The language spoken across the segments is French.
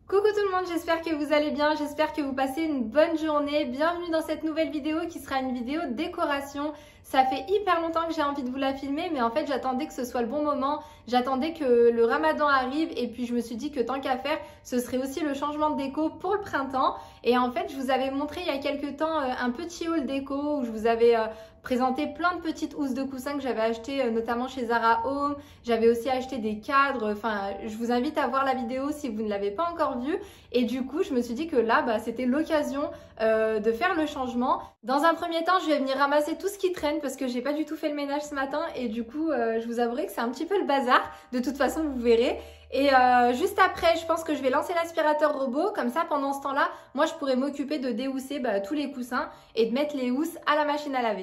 Coucou tout le monde, j'espère que vous allez bien, j'espère que vous passez une bonne journée. Bienvenue dans cette nouvelle vidéo qui sera une vidéo décoration. Ça fait hyper longtemps que j'ai envie de vous la filmer, mais en fait j'attendais que ce soit le bon moment. J'attendais que le ramadan arrive et puis je me suis dit que tant qu'à faire, ce serait aussi le changement de déco pour le printemps. Et en fait, je vous avais montré il y a quelques temps un petit haul déco où je vous avais présenté plein de petites housses de coussins que j'avais achetées notamment chez Zara Home. J'avais aussi acheté des cadres. Enfin, je vous invite à voir la vidéo si vous ne l'avez pas encore vue. Et du coup, je me suis dit que là, c'était l'occasion de faire le changement. Dans un premier temps, je vais venir ramasser tout ce qui traîne parce que j'ai pas du tout fait le ménage ce matin. Et du coup, je vous avouerai que c'est un petit peu le bazar. De toute façon, vous verrez. Et juste après, je pense que je vais lancer l'aspirateur robot. Comme ça, pendant ce temps-là, moi, je pourrais m'occuper de déhousser tous les coussins et de mettre les housses à la machine à laver.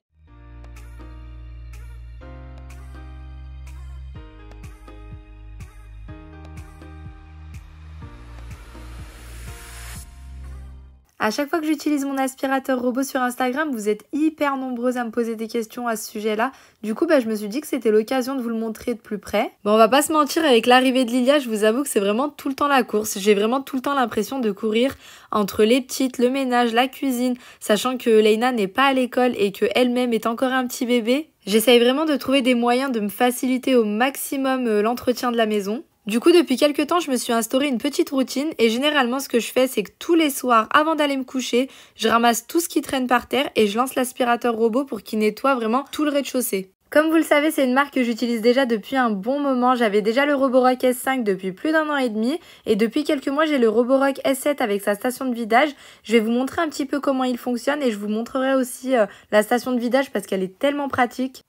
À chaque fois que j'utilise mon aspirateur robot sur Instagram, vous êtes hyper nombreuses à me poser des questions à ce sujet-là. Du coup, je me suis dit que c'était l'occasion de vous le montrer de plus près. Bon, on va pas se mentir, avec l'arrivée de Lilia, je vous avoue que c'est vraiment tout le temps la course. J'ai vraiment tout le temps l'impression de courir entre les petites, le ménage, la cuisine, sachant que Leïna n'est pas à l'école et qu'elle-même est encore un petit bébé. J'essaye vraiment de trouver des moyens de me faciliter au maximum l'entretien de la maison. Du coup, depuis quelques temps, je me suis instauré une petite routine et généralement, ce que je fais, c'est que tous les soirs, avant d'aller me coucher, je ramasse tout ce qui traîne par terre et je lance l'aspirateur robot pour qu'il nettoie vraiment tout le rez-de-chaussée. Comme vous le savez, c'est une marque que j'utilise déjà depuis un bon moment. J'avais déjà le Roborock S5 depuis plus d'1 an et demi et depuis quelques mois, j'ai le Roborock S7 avec sa station de vidage. Je vais vous montrer un petit peu comment il fonctionne et je vous montrerai aussi la station de vidage parce qu'elle est tellement pratique.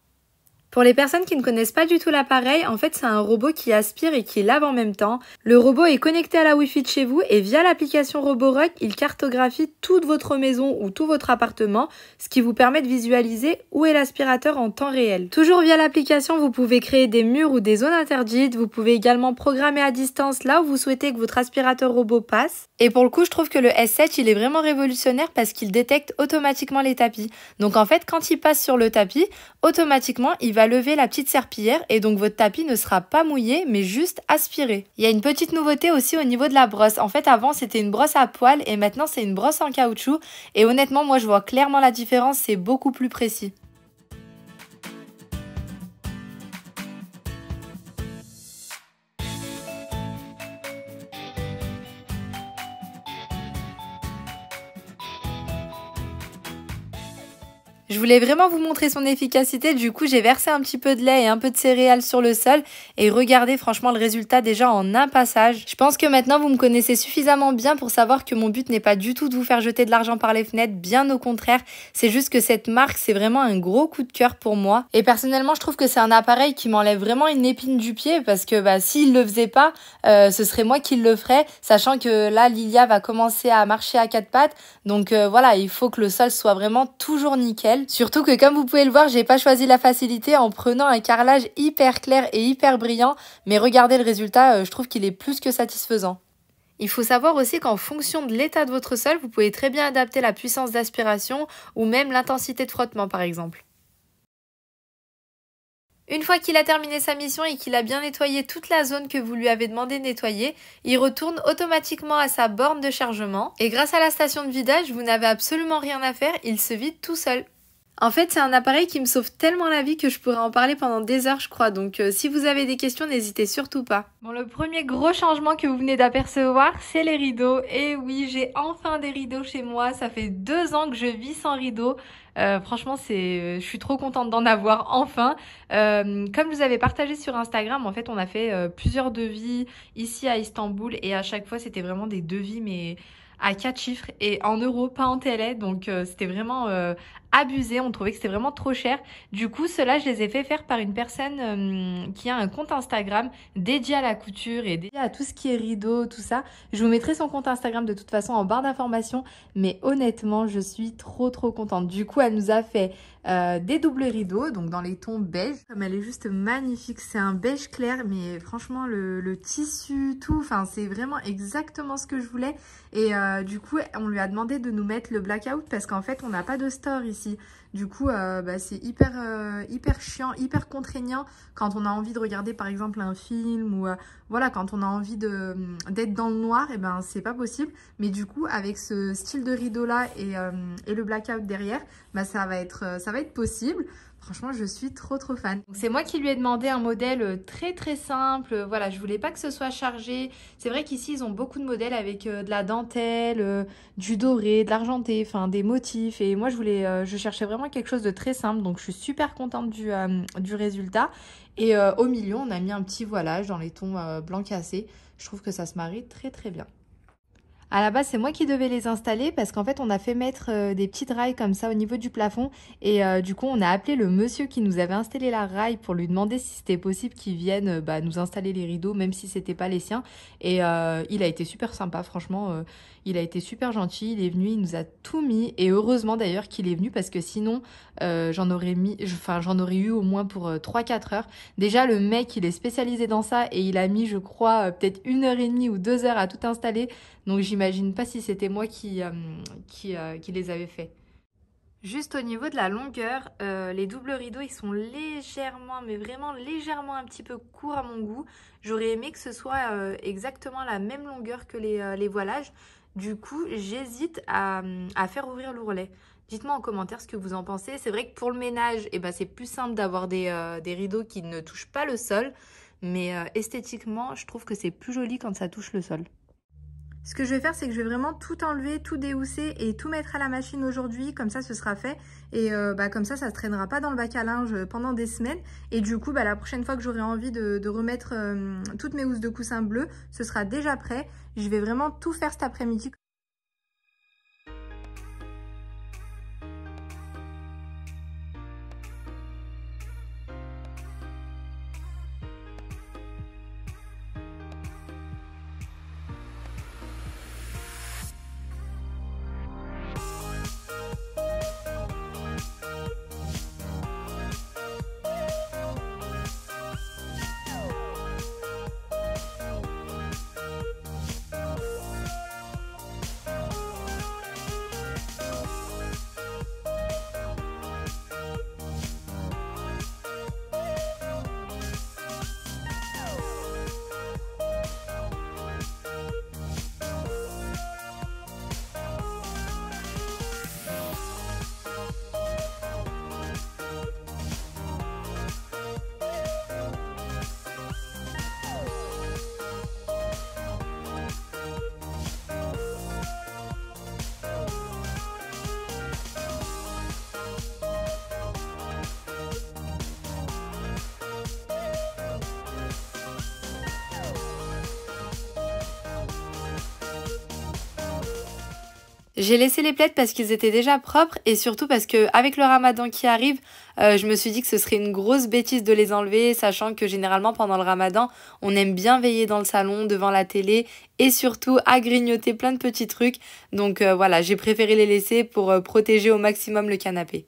Pour les personnes qui ne connaissent pas du tout l'appareil, en fait c'est un robot qui aspire et qui lave en même temps. Le robot est connecté à la Wi-Fi de chez vous et via l'application Roborock, il cartographie toute votre maison ou tout votre appartement, ce qui vous permet de visualiser où est l'aspirateur en temps réel. Toujours via l'application, vous pouvez créer des murs ou des zones interdites, vous pouvez également programmer à distance là où vous souhaitez que votre aspirateur robot passe. Et pour le coup, je trouve que le S7, il est vraiment révolutionnaire parce qu'il détecte automatiquement les tapis. Donc en fait, quand il passe sur le tapis, automatiquement, il va lever la petite serpillière et donc votre tapis ne sera pas mouillé mais juste aspiré. Il y a une petite nouveauté aussi au niveau de la brosse. En fait avant c'était une brosse à poils et maintenant c'est une brosse en caoutchouc et honnêtement moi je vois clairement la différence, c'est beaucoup plus précis. Je voulais vraiment vous montrer son efficacité, du coup j'ai versé un petit peu de lait et un peu de céréales sur le sol et regardez franchement le résultat déjà en un passage. Je pense que maintenant vous me connaissez suffisamment bien pour savoir que mon but n'est pas du tout de vous faire jeter de l'argent par les fenêtres, bien au contraire, c'est juste que cette marque c'est vraiment un gros coup de cœur pour moi et personnellement je trouve que c'est un appareil qui m'enlève vraiment une épine du pied parce que s'il le faisait pas, ce serait moi qui le ferais, sachant que là Lilia va commencer à marcher à quatre pattes, donc voilà, il faut que le sol soit vraiment toujours nickel. Surtout que comme vous pouvez le voir, j'ai pas choisi la facilité en prenant un carrelage hyper clair et hyper brillant, mais regardez le résultat, je trouve qu'il est plus que satisfaisant. Il faut savoir aussi qu'en fonction de l'état de votre sol, vous pouvez très bien adapter la puissance d'aspiration ou même l'intensité de frottement par exemple. Une fois qu'il a terminé sa mission et qu'il a bien nettoyé toute la zone que vous lui avez demandé de nettoyer, il retourne automatiquement à sa borne de chargement et grâce à la station de vidage, vous n'avez absolument rien à faire, il se vide tout seul. En fait, c'est un appareil qui me sauve tellement la vie que je pourrais en parler pendant des heures, je crois. Donc, si vous avez des questions, n'hésitez surtout pas. Bon, le premier gros changement que vous venez d'apercevoir, c'est les rideaux. Et oui, j'ai enfin des rideaux chez moi. Ça fait 2 ans que je vis sans rideaux. Franchement, je suis trop contente d'en avoir enfin. Comme je vous avais partagé sur Instagram, en fait, on a fait plusieurs devis ici à Istanbul. Et à chaque fois, c'était vraiment des devis, mais à 4 chiffres et en euros, pas en TL. Donc, c'était vraiment abusé, on trouvait que c'était vraiment trop cher. Du coup, ceux-là, je les ai fait faire par une personne qui a un compte Instagram dédié à la couture et dédié à tout ce qui est rideau, tout ça. Je vous mettrai son compte Instagram de toute façon en barre d'informations, mais honnêtement, je suis trop contente. Du coup, elle nous a fait des doubles rideaux, donc dans les tons beige. Comme elle est juste magnifique, c'est un beige clair, mais franchement, le tissu, tout, enfin, c'est vraiment exactement ce que je voulais. Et du coup, on lui a demandé de nous mettre le blackout parce qu'en fait, on n'a pas de store ici. aussi. Du coup, c'est hyper chiant, hyper contraignant quand on a envie de regarder par exemple un film ou voilà, quand on a envie d'être dans le noir, et ben c'est pas possible. Mais du coup, avec ce style de rideau là et le blackout derrière, ça va être possible. Franchement, je suis trop fan. C'est moi qui lui ai demandé un modèle très simple. Voilà, je voulais pas que ce soit chargé. C'est vrai qu'ici, ils ont beaucoup de modèles avec de la dentelle, du doré, de l'argenté, enfin des motifs. Et moi, je cherchais vraiment quelque chose de très simple. Donc, je suis super contente du résultat. Et au milieu, on a mis un petit voilage dans les tons blanc cassé. Je trouve que ça se marie très bien. À la base, c'est moi qui devais les installer parce qu'en fait, on a fait mettre des petites rails comme ça au niveau du plafond. Et du coup, on a appelé le monsieur qui nous avait installé la rail pour lui demander si c'était possible qu'il vienne nous installer les rideaux, même si c'était pas les siens. Et il a été super sympa, franchement. Il a été super gentil. Il est venu, il nous a tout mis. Et heureusement d'ailleurs qu'il est venu parce que sinon, j'en aurais eu au moins pour 3-4 heures. Déjà, le mec, il est spécialisé dans ça et il a mis, je crois, peut-être 1h30 ou 2 heures à tout installer. Donc j'imagine pas si c'était moi qui les avais fait. Juste au niveau de la longueur, les doubles rideaux ils sont légèrement, mais vraiment légèrement un petit peu courts à mon goût. J'aurais aimé que ce soit exactement la même longueur que les voilages. Du coup, j'hésite à faire ouvrir l'ourlet. Dites-moi en commentaire ce que vous en pensez. C'est vrai que pour le ménage, c'est plus simple d'avoir des rideaux qui ne touchent pas le sol. Mais esthétiquement, je trouve que c'est plus joli quand ça touche le sol. Ce que je vais faire, c'est que je vais vraiment tout enlever, tout déhousser et tout mettre à la machine aujourd'hui. Comme ça, ce sera fait. Et comme ça se traînera pas dans le bac à linge pendant des semaines. Et du coup, la prochaine fois que j'aurai envie de remettre toutes mes housses de coussin bleues, ce sera déjà prêt. Je vais vraiment tout faire cet après-midi. J'ai laissé les plaids parce qu'ils étaient déjà propres et surtout parce que avec le ramadan qui arrive, je me suis dit que ce serait une grosse bêtise de les enlever, sachant que généralement pendant le ramadan, on aime bien veiller dans le salon, devant la télé et surtout à grignoter plein de petits trucs. Donc voilà, j'ai préféré les laisser pour protéger au maximum le canapé.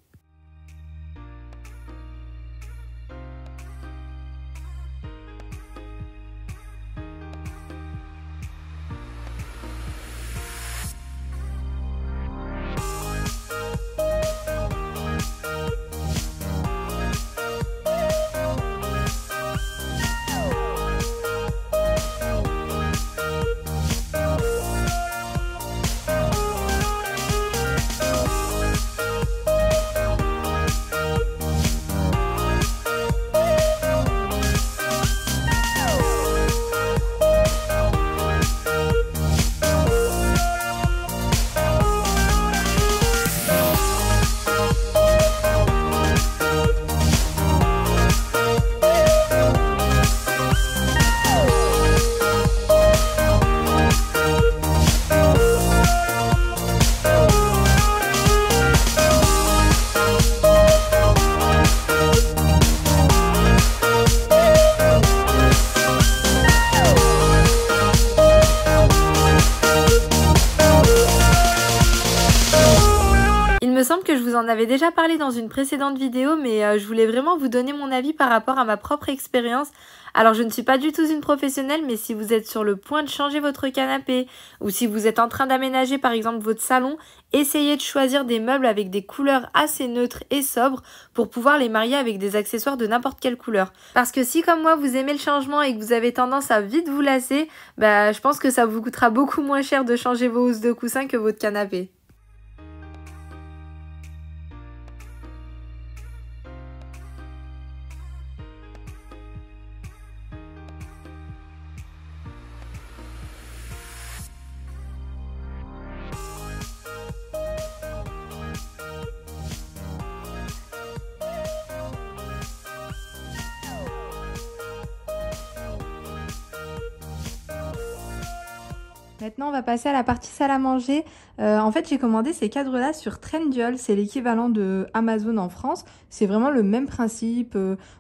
en avais déjà parlé dans une précédente vidéo, mais je voulais vraiment vous donner mon avis par rapport à ma propre expérience. Alors je ne suis pas du tout une professionnelle, mais si vous êtes sur le point de changer votre canapé ou si vous êtes en train d'aménager par exemple votre salon, essayez de choisir des meubles avec des couleurs assez neutres et sobres pour pouvoir les marier avec des accessoires de n'importe quelle couleur. Parce que si comme moi vous aimez le changement et que vous avez tendance à vite vous lasser, je pense que ça vous coûtera beaucoup moins cher de changer vos housses de coussin que votre canapé. Maintenant, on va passer à la partie salle à manger. En fait, j'ai commandé ces cadres-là sur Trendyol. C'est l'équivalent de Amazon en France. C'est vraiment le même principe.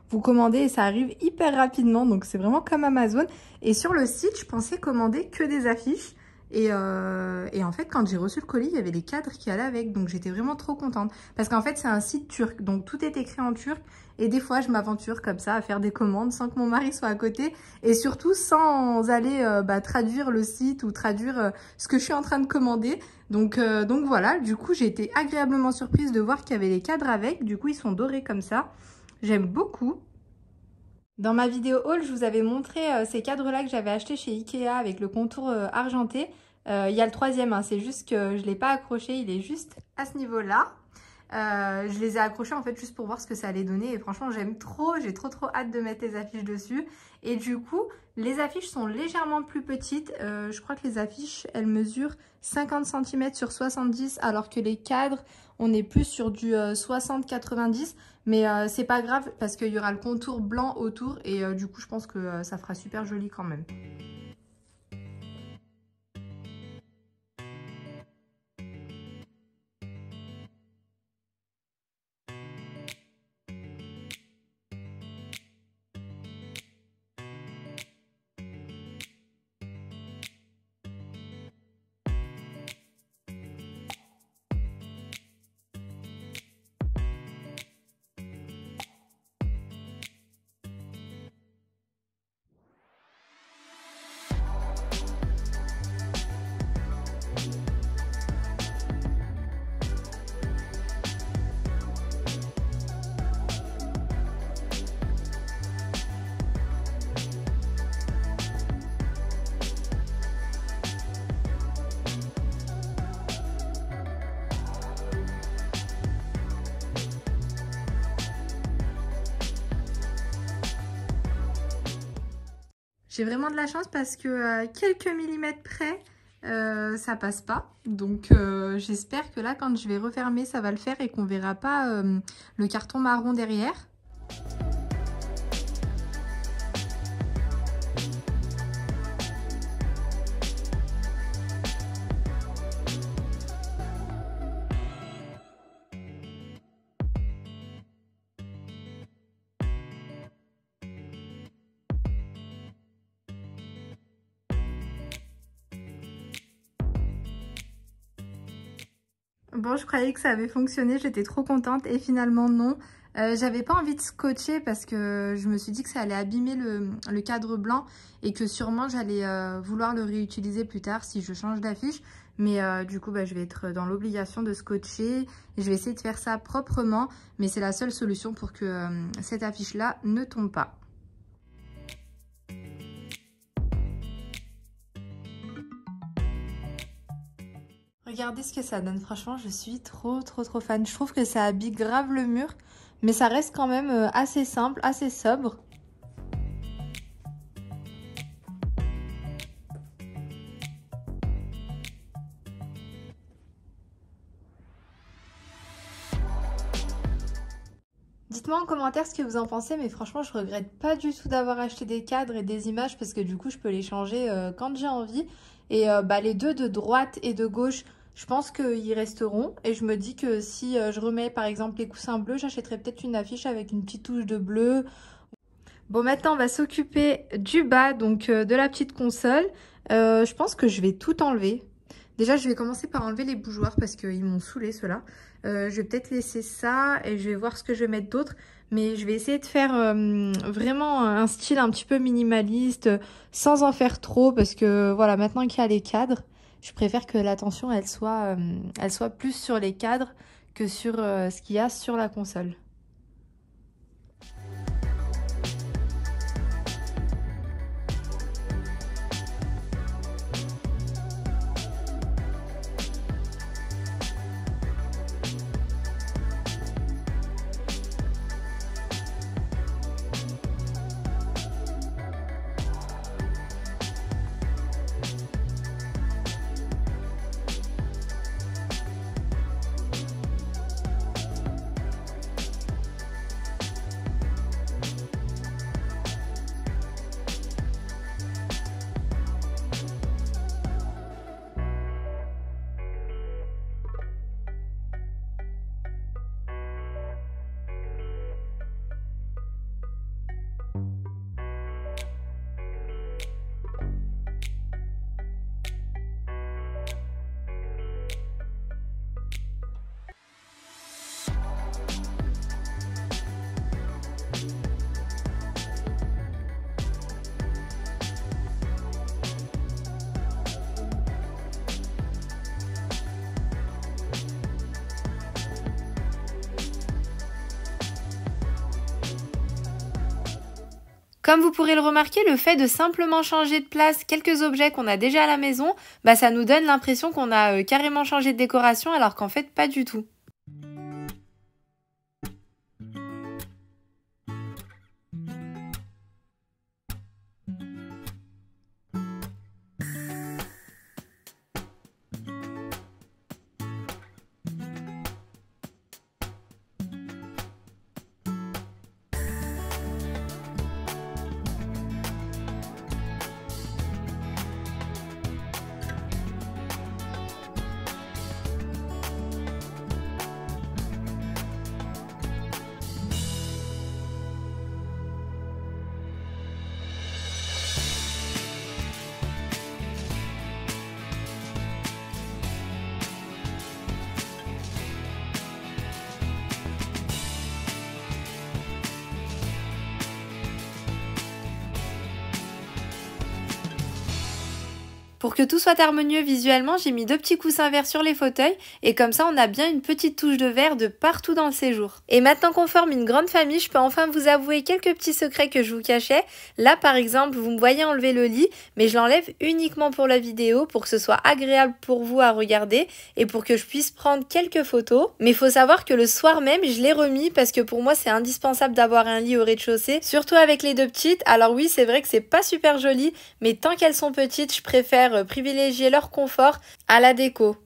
Vous commandez et ça arrive hyper rapidement. Donc, c'est vraiment comme Amazon. Et sur le site, je pensais commander que des affiches. Et en fait, quand j'ai reçu le colis, il y avait les cadres qui allaient avec. Donc, j'étais vraiment trop contente. Parce qu'en fait, c'est un site turc. Donc, tout est écrit en turc. Et des fois, je m'aventure comme ça à faire des commandes sans que mon mari soit à côté. Et surtout, sans aller traduire le site ou traduire ce que je suis en train de commander. Donc voilà, du coup, j'ai été agréablement surprise de voir qu'il y avait les cadres avec. Du coup, ils sont dorés comme ça. J'aime beaucoup. Dans ma vidéo haul, je vous avais montré ces cadres-là que j'avais achetés chez Ikea avec le contour argenté. Il y a le troisième, hein, c'est juste que je ne l'ai pas accroché, il est juste à ce niveau-là. Je les ai accrochés en fait juste pour voir ce que ça allait donner et franchement j'aime trop, j'ai trop hâte de mettre les affiches dessus. Et du coup, les affiches sont légèrement plus petites. Je crois que les affiches, elles mesurent 50 cm sur 70 alors que les cadres, on est plus sur du 60-90. Mais c'est pas grave parce qu'il y aura le contour blanc autour et du coup je pense que ça fera super joli quand même. J'ai vraiment de la chance parce que quelques millimètres près, ça passe pas. Donc j'espère que là, quand je vais refermer, ça va le faire et qu'on verra pas le carton marron derrière. Bon, je croyais que ça avait fonctionné, j'étais trop contente et finalement non. J'avais pas envie de scotcher parce que je me suis dit que ça allait abîmer le cadre blanc et que sûrement j'allais vouloir le réutiliser plus tard si je change d'affiche. Mais du coup, je vais être dans l'obligation de scotcher. Je vais essayer de faire ça proprement, mais c'est la seule solution pour que cette affiche-là ne tombe pas. Regardez ce que ça donne, franchement je suis trop fan. Je trouve que ça habille grave le mur, mais ça reste quand même assez simple, assez sobre. Dites-moi en commentaire ce que vous en pensez, mais franchement je regrette pas du tout d'avoir acheté des cadres et des images parce que du coup je peux les changer quand j'ai envie. Et les deux de droite et de gauche, je pense qu'ils resteront. Et je me dis que si je remets par exemple les coussins bleus, j'achèterai peut-être une affiche avec une petite touche de bleu. Bon, maintenant on va s'occuper du bas, donc de la petite console. Je pense que je vais tout enlever. Déjà, je vais commencer par enlever les bougeoirs parce qu'ils m'ont saoulé ceux-là. Je vais peut-être laisser ça et je vais voir ce que je vais mettre d'autre. Mais je vais essayer de faire vraiment un style un petit peu minimaliste sans en faire trop parce que voilà, maintenant qu'il y a les cadres, je préfère que l'attention elle soit plus sur les cadres que sur ce qu'il y a sur la console. Comme vous pourrez le remarquer, le fait de simplement changer de place quelques objets qu'on a déjà à la maison, bah ça nous donne l'impression qu'on a carrément changé de décoration alors qu'en fait pas du tout. Pour que tout soit harmonieux visuellement, j'ai mis 2 petits coussins verts sur les fauteuils et comme ça on a bien une petite touche de vert de partout dans le séjour. Et maintenant qu'on forme une grande famille, je peux enfin vous avouer quelques petits secrets que je vous cachais. Là par exemple, vous me voyez enlever le lit, mais je l'enlève uniquement pour la vidéo, pour que ce soit agréable pour vous à regarder et pour que je puisse prendre quelques photos. Mais il faut savoir que le soir même, je l'ai remis parce que pour moi c'est indispensable d'avoir un lit au rez-de-chaussée, surtout avec les 2 petites. Alors oui, c'est vrai que c'est pas super joli, mais tant qu'elles sont petites, je préfère privilégier leur confort à la déco.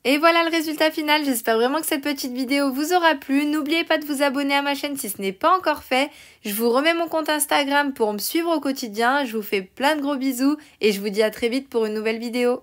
Et voilà le résultat final, j'espère vraiment que cette petite vidéo vous aura plu. N'oubliez pas de vous abonner à ma chaîne si ce n'est pas encore fait. Je vous remets mon compte Instagram pour me suivre au quotidien. Je vous fais plein de gros bisous et je vous dis à très vite pour une nouvelle vidéo.